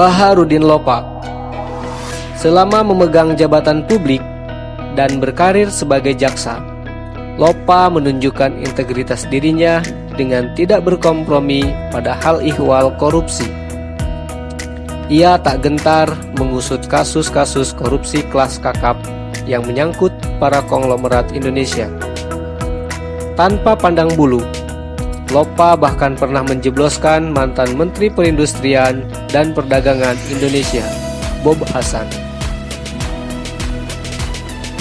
Baharudin Lopa. Selama memegang jabatan publik dan berkarir sebagai jaksa, Lopa menunjukkan integritas dirinya dengan tidak berkompromi pada hal ihwal korupsi. Ia tak gentar mengusut kasus-kasus korupsi kelas kakap yang menyangkut para konglomerat Indonesia. Tanpa pandang bulu, Lopa bahkan pernah menjebloskan mantan Menteri Perindustrian dan Perdagangan Indonesia, Bob Hasan.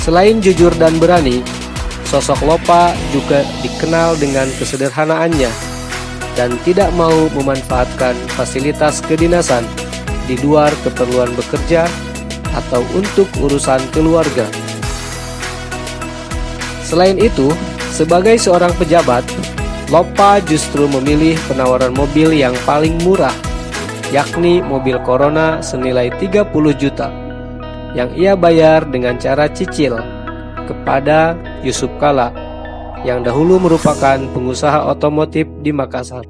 Selain jujur dan berani, sosok Lopa juga dikenal dengan kesederhanaannya dan tidak mau memanfaatkan fasilitas kedinasan di luar keperluan bekerja atau untuk urusan keluarga. Selain itu, sebagai seorang pejabat, Lopa justru memilih penawaran mobil yang paling murah, yakni mobil Corona senilai 30 juta, yang ia bayar dengan cara cicil kepada Yusuf Kalla, yang dahulu merupakan pengusaha otomotif di Makassar.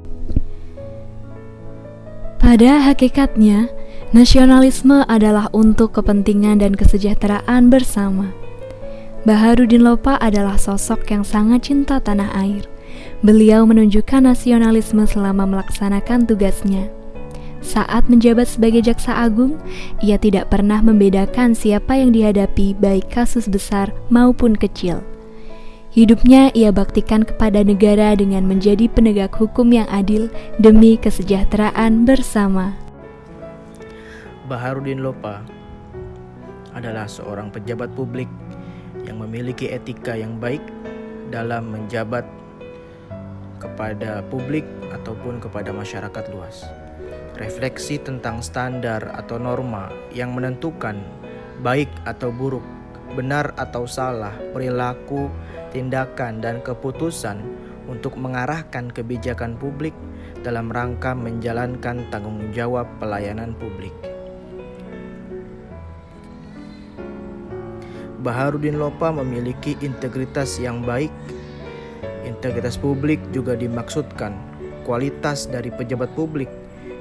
Pada hakikatnya, nasionalisme adalah untuk kepentingan dan kesejahteraan bersama. Baharudin Lopa adalah sosok yang sangat cinta tanah air. Beliau menunjukkan nasionalisme selama melaksanakan tugasnya. Saat menjabat sebagai Jaksa Agung, ia tidak pernah membedakan siapa yang dihadapi, baik kasus besar maupun kecil. Hidupnya ia baktikan kepada negara dengan menjadi penegak hukum yang adil demi kesejahteraan bersama. Baharudin Lopa adalah seorang pejabat publik yang memiliki etika yang baik dalam menjabat kepada publik ataupun kepada masyarakat luas. Refleksi tentang standar atau norma yang menentukan baik atau buruk, benar atau salah, perilaku, tindakan, dan keputusan untuk mengarahkan kebijakan publik dalam rangka menjalankan tanggung jawab pelayanan publik. Baharudin Lopa memiliki integritas yang baik. Integritas publik juga dimaksudkan kualitas dari pejabat publik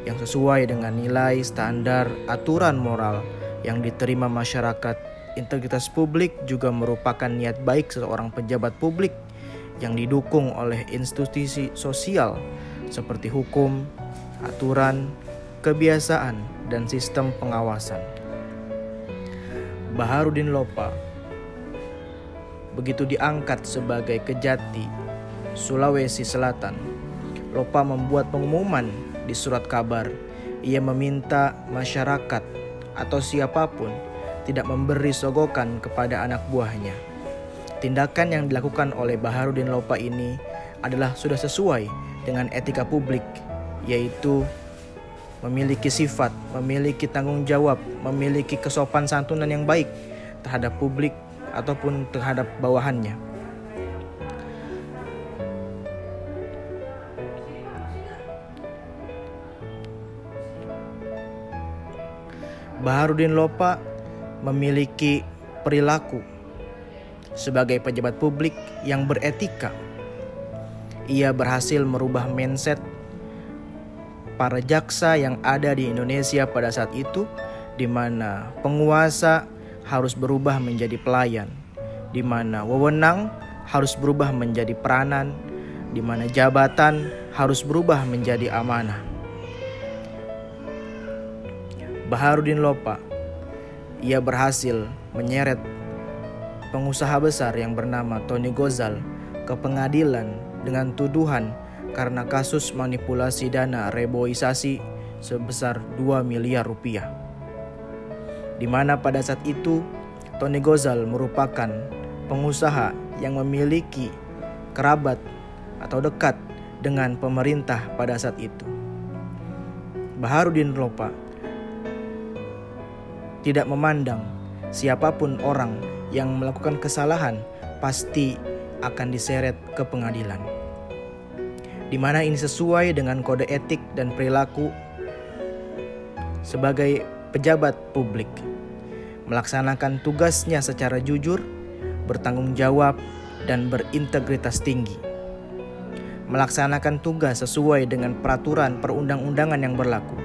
yang sesuai dengan nilai, standar, aturan moral yang diterima masyarakat. Integritas publik juga merupakan niat baik seorang pejabat publik yang didukung oleh institusi sosial seperti hukum, aturan, kebiasaan, dan sistem pengawasan. Baharudin Lopa begitu diangkat sebagai Kejati Sulawesi Selatan, Lopa membuat pengumuman di surat kabar. Ia meminta masyarakat atau siapapun tidak memberi sogokan kepada anak buahnya. Tindakan yang dilakukan oleh Baharudin Lopa ini adalah sudah sesuai dengan etika publik, yaitu memiliki sifat, memiliki tanggung jawab, memiliki kesopan santunan yang baik terhadap publik ataupun terhadap bawahannya. Baharudin Lopa memiliki perilaku sebagai pejabat publik yang beretika. Ia berhasil merubah mindset para jaksa yang ada di Indonesia pada saat itu, di mana penguasa harus berubah menjadi pelayan, di mana wewenang harus berubah menjadi peranan, di mana jabatan harus berubah menjadi amanah. Baharudin Lopa, ia berhasil menyeret pengusaha besar yang bernama Tony Gozal ke pengadilan dengan tuduhan karena kasus manipulasi dana reboisasi sebesar 2 miliar rupiah. Di mana pada saat itu Tony Gozal merupakan pengusaha yang memiliki kerabat atau dekat dengan pemerintah pada saat itu. Baharudin Lopa tidak memandang siapapun orang yang melakukan kesalahan pasti akan diseret ke pengadilan, di mana ini sesuai dengan kode etik dan perilaku sebagai pejabat publik, melaksanakan tugasnya secara jujur, bertanggung jawab, dan berintegritas tinggi, melaksanakan tugas sesuai dengan peraturan perundang-undangan yang berlaku.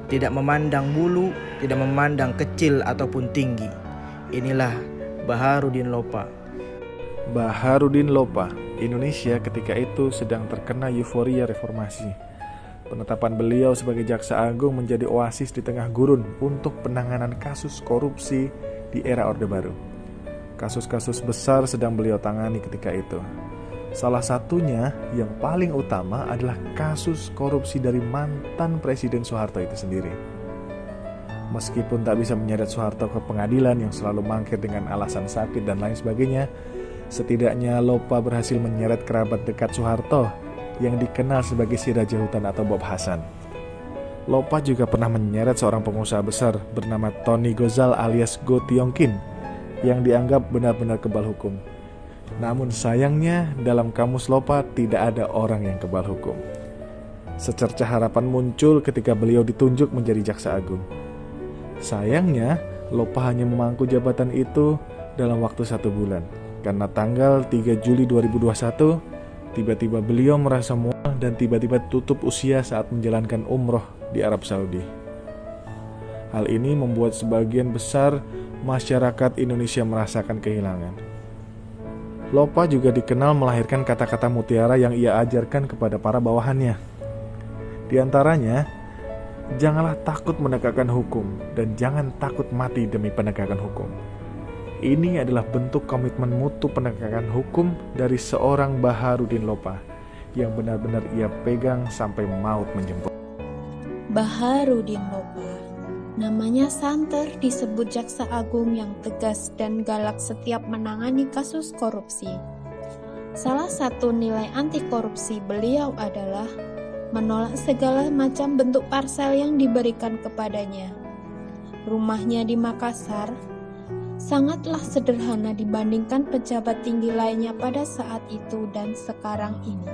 tidak memandang bulu, tidak memandang kecil ataupun tinggi. Inilah Baharudin Lopa. Baharudin Lopa, Indonesia ketika itu sedang terkena euforia reformasi. Penetapan beliau sebagai Jaksa Agung menjadi oasis di tengah gurun untuk penanganan kasus korupsi di era Orde Baru. Kasus-kasus besar sedang beliau tangani ketika itu. Salah satunya yang paling utama adalah kasus korupsi dari mantan Presiden Soeharto itu sendiri. Meskipun tak bisa menyeret Soeharto ke pengadilan yang selalu mangkir dengan alasan sakit dan lain sebagainya, setidaknya Lopa berhasil menyeret kerabat dekat Soeharto yang dikenal sebagai si Raja Hutan atau Bob Hasan. Lopa juga pernah menyeret seorang pengusaha besar bernama Tony Gozal alias Go Tiongkin yang dianggap benar-benar kebal hukum. Namun sayangnya dalam kamus Lopa tidak ada orang yang kebal hukum. Secercah harapan muncul ketika beliau ditunjuk menjadi Jaksa Agung. Sayangnya Lopa hanya memangku jabatan itu dalam waktu 1 bulan. Karena tanggal 3 Juli 2021 tiba-tiba beliau merasa mual dan tiba-tiba tutup usia saat menjalankan umroh di Arab Saudi. Hal ini membuat sebagian besar masyarakat Indonesia merasakan kehilangan. Lopa juga dikenal melahirkan kata-kata mutiara yang ia ajarkan kepada para bawahannya. Di antaranya, janganlah takut menegakkan hukum dan jangan takut mati demi penegakan hukum. Ini adalah bentuk komitmen mutu penegakan hukum dari seorang Baharudin Lopa yang benar-benar ia pegang sampai maut menjemput. Baharudin Lopa, namanya santer disebut Jaksa Agung yang tegas dan galak setiap menangani kasus korupsi. Salah satu nilai anti korupsi beliau adalah menolak segala macam bentuk parsel yang diberikan kepadanya. Rumahnya di Makassar sangatlah sederhana dibandingkan pejabat tinggi lainnya pada saat itu dan sekarang ini.